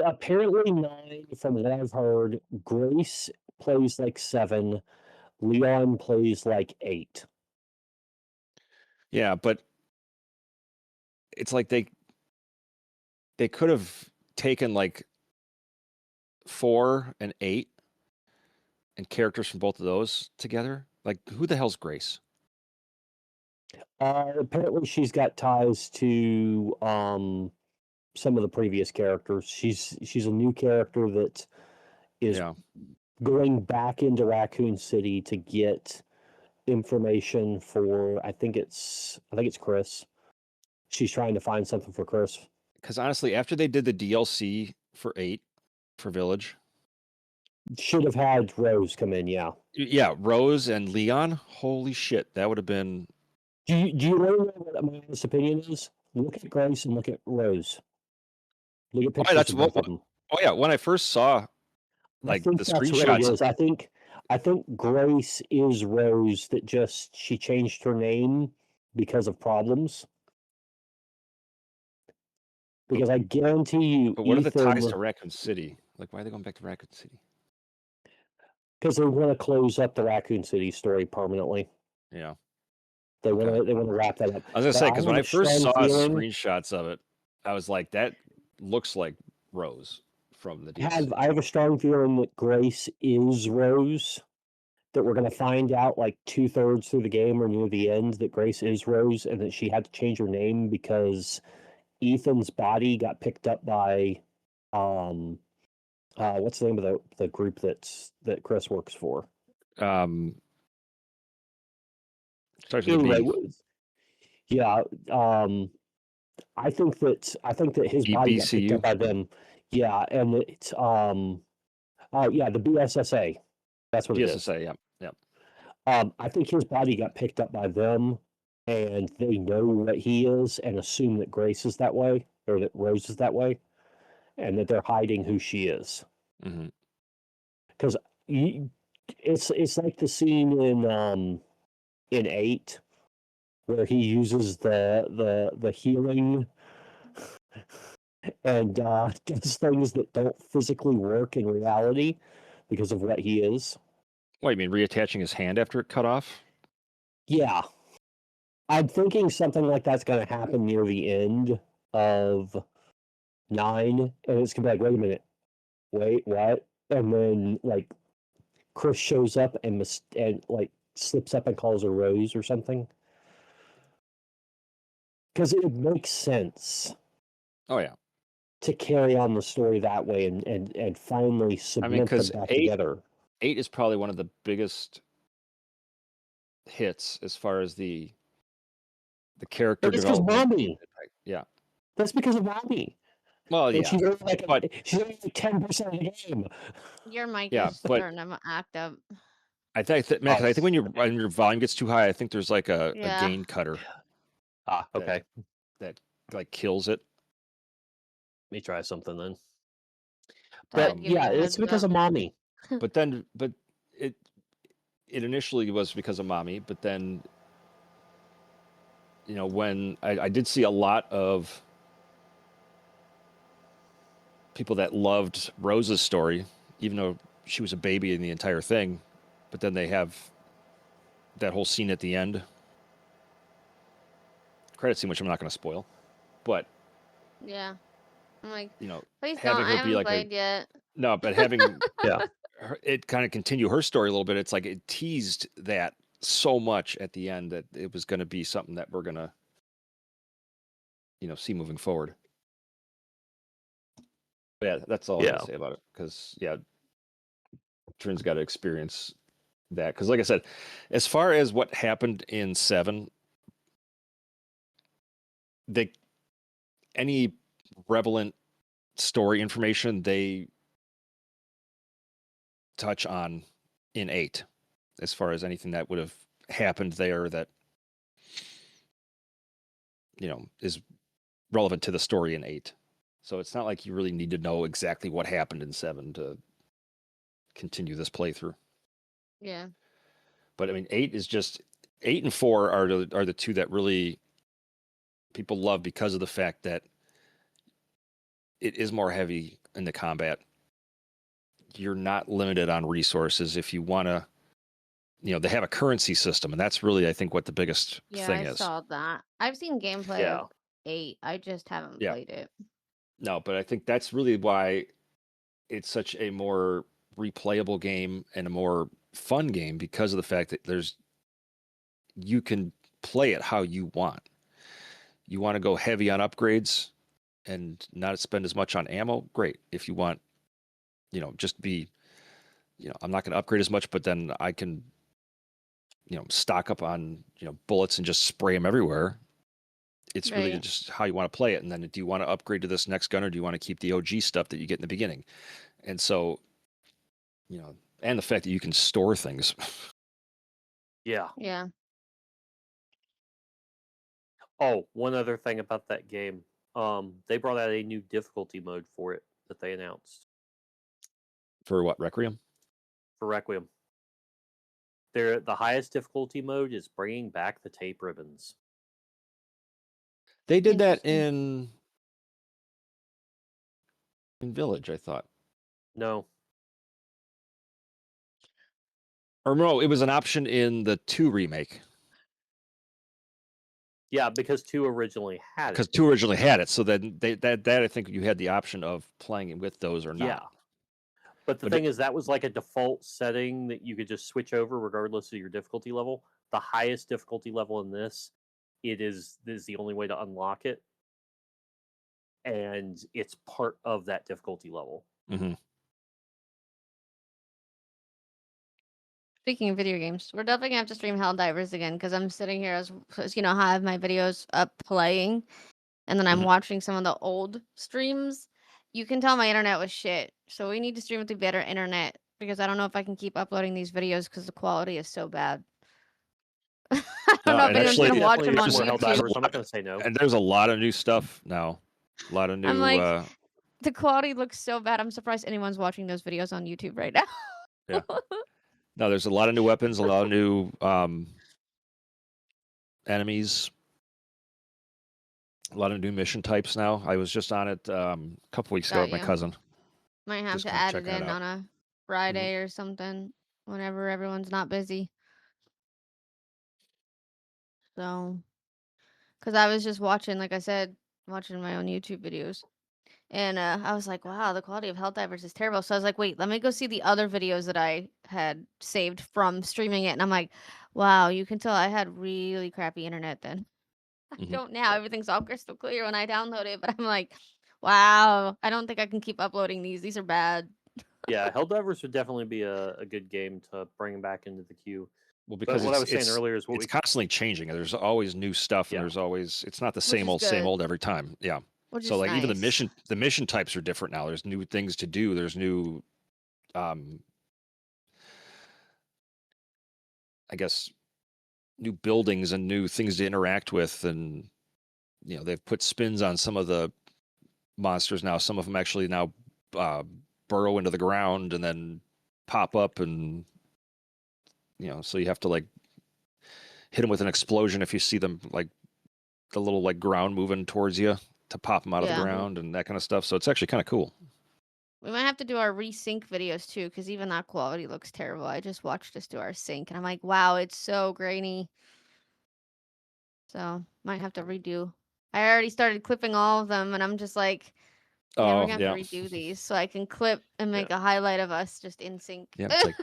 apparently 9, from what I've heard, Grace plays like 7, Leon plays like 8. Yeah, but it's like they could have taken like 4 and 8 and characters from both of those together. Like, who the hell's Grace? Apparently she's got ties to some of the previous characters. She's a new character that is Yeah, going back into Raccoon City to get information for I think it's Chris. She's trying to find something for Chris. because honestly, after they did the DLC for 8 for Village, Should have had Rose come in, yeah. yeah, Rose and Leon, holy shit, that would have been. Do you want to know what my honest opinion is? Look at Grace and look at Rose. Look at Oh, yeah, pictures that's of what. both of them. Oh yeah, when I first saw I like think the that's what it screenshots, is. I think Grace is Rose that just she changed her name because of problems. Because I guarantee you, but what are the ties Ethan, to Raccoon City? Like, why are they going back to Raccoon City? because they want to close up the Raccoon City story permanently. Yeah, They Okay. want to wrap that up. I was gonna But say because when have I a first strong saw feeling- screenshots of it, I was like, that looks like Rose from the DLC. I have a strong feeling that Grace is Rose. That we're going to find out like 2/3 through the game or near the end that Grace is Rose and that she had to change her name because Ethan's body got picked up by what's the name of the group that Chris works for? Starts with a Anyway, B. yeah, I think that his body got picked BCU? up by them. Yeah, and it's yeah, the BSSA. That's what it is. BSSA, yeah, yeah. I think his body got picked up by them, and they know what he is and assume that Grace is that way or that Rose is that way, and that they're hiding who she is. Mhm. Because it's like the scene in 8 where he uses the healing and does things that don't physically work in reality because of what he is. What, you mean reattaching his hand after it cut off? Yeah. I'm thinking something like that's going to happen near the end of 9, and it's going to be like, wait a minute, wait, what? And then, like, Chris shows up and like, slips up and calls her Rose or something. Because it makes sense Oh yeah. to carry on the story that way and finally submit them 'cause back 8 together. 8 is probably one of the biggest hits as far as the character It's because development. Mommy. Yeah. That's because of Mommy. Well, And yeah. she's only like but- she's only like 10% of the game. Your mic Yeah, is but- starting to act up. I think, Max, I think when your volume gets too high, I think there's like a Yeah. gain cutter Okay. that like kills it. Let me try something then. Thought I'd But give you yeah, a it's heads because up. of Mommy. But it initially was because of Mommy, but then when I did see a lot of people that loved Rose's story, even though she was a baby in the entire thing, but then they have that whole scene at the end. Credit scene, which I'm not going to spoil, but Yeah. I'm like, please don't. having I her be haven't like played yet. no, but having Yeah. it kind of continue her story a little bit. It's like it teased that so much at the end that it was going to be something that we're going to see moving forward. But yeah, that's all I Yeah. can say about it. Because Trin's got to experience that. Because like I said, as far as what happened in 7, any relevant story information they touch on in 8, as far as anything that would have happened there that is relevant to the story in 8. So it's not like you really need to know exactly what happened in 7 to continue this playthrough. Yeah. But I mean, 8 and 4 are the two that really people love because of the fact that it is more heavy in the combat. You're not limited on resources if you want to. They have a currency system, and that's really, I think, what the biggest Yeah, thing I is. saw that. I've seen gameplay Yeah. of 8. I just haven't Yeah. played it. No, but I think that's really why it's such a more replayable game and a more fun game, because of the fact that you can play it how you want. You want to go heavy on upgrades and not spend as much on ammo, great. If you want, just be, I'm not going to upgrade as much, but then I can, stock up on, bullets and just spray them everywhere. It's really Right. just how you want to play it. And then do you want to upgrade to this next gun, or do you want to keep the OG stuff that you get in the beginning? And so, and the fact that you can store things. Yeah. Yeah. Oh, one other thing about that game. They brought out a new difficulty mode for it that they announced For what, Requiem? for Requiem. The highest difficulty mode is bringing back the tape ribbons. They did that Interesting. in Village, I thought. No. Or no, it was an option in the 2 remake. Yeah, because 2 originally had Because it. 2 originally had it, so then that I think you had the option of playing it with those or not. Yeah. But the But thing is, that was like a default setting that you could just switch over regardless of your difficulty level. The highest difficulty level in this, is the only way to unlock it, and it's part of that difficulty level. Mm-hmm. Speaking of video games, we're definitely gonna have to stream Helldivers again, because I'm sitting here as how I have my videos up playing, and then I'm Mhm. watching some of the old streams. You can tell my internet was shit, so we need to stream with the better internet, because I don't know if I can keep uploading these videos because the quality is so bad. I don't know if and anyone's actually, gonna watch them on Definitely more YouTube. Helldivers. I'm not going to say no. and there's a lot of new stuff now. A lot of new. I'm like, the quality looks so bad. I'm surprised anyone's watching those videos on YouTube right now. Yeah. No, there's a lot of new weapons, a lot of new enemies, a lot of new mission types now. I was just on it a couple weeks ago with my Got you. cousin. Might have Just to kinda add it checking it in out. on a Friday or something whenever everyone's not busy. So, because I was just watching, like I said, watching my own YouTube videos. And I was like, wow, the quality of Helldivers is terrible. So I was like, wait, let me go see the other videos that I had saved from streaming it. And I'm like, wow, you can tell I had really crappy internet then. I Mhm. don't now. Everything's all crystal clear when I download it. But I'm like, wow, I don't think I can keep uploading these. These are bad. Yeah, Helldivers would definitely be a good game to bring back into the queue. Well, But because what I was saying earlier is it's constantly changing. There's always new stuff, and Yeah. it's not the Which same is same good. old every time. Yeah. Which So is like even nice. the mission types are different now. There's new things to do. There's new, I guess, new buildings and new things to interact with, and they've put spins on some of the monsters now. Some of them actually now burrow into the ground and then pop up, and so you have to like hit them with an explosion if you see them, like the little like ground moving towards you, to pop them out of the Yeah. ground and that kind of stuff. So it's actually kind of cool. We might have to do our resync videos too, because even that quality looks terrible. I just watched us do our sync, and I'm like, wow, it's so grainy. So might have to redo. I already started clipping all of them, and I'm just like, man, we're Oh gonna have yeah, to redo these so I can clip and make a highlight of us just in sync. yeah. It's like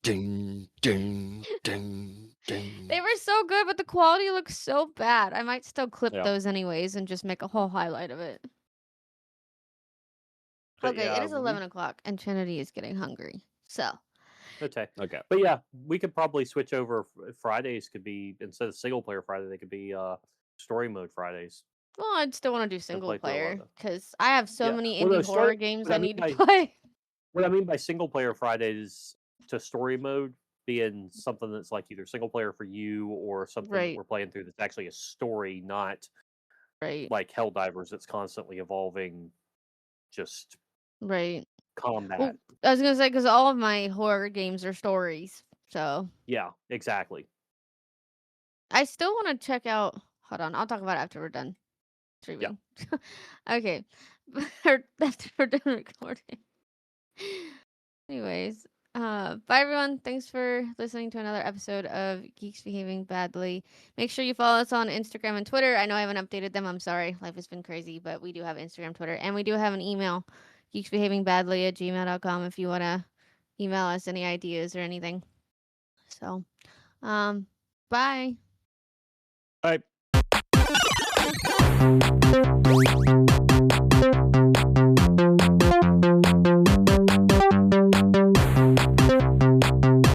ding, ding, ding, ding. They were so good, but the quality looks so bad. I might still clip Yeah. those anyways and just make a whole highlight of it. But Okay, yeah, it is 11 o'clock, and Trinity is getting hungry. So, Okay. Okay. But yeah, we could probably switch over. Fridays could be, instead of single player Friday, they could be story mode Fridays. well, I'd still want to do single play through a lot of player them. because I have so Yeah. many Well, no, indie horror story- games what I I mean need to by- play. What I mean by single player Fridays to story mode being something that's like either single player for you or something that Right. we're playing through that's actually a story, not Right. like Helldivers that's constantly evolving, just Right. combat. I was gonna say because all of my horror games are stories, so Yeah, exactly. I still want to check out. Hold on, I'll talk about it after we're done streaming. Okay, or after we're done recording. Anyways, bye everyone. Thanks for listening to another episode of Geeks Behaving Badly. Make sure you follow us on Instagram and Twitter. I know I haven't updated them. I'm sorry. Life has been crazy, but we do have Instagram, Twitter, and we do have an email, geeksbehavingbadly@gmail.com if you want to email us any ideas or anything. So, bye. Bye.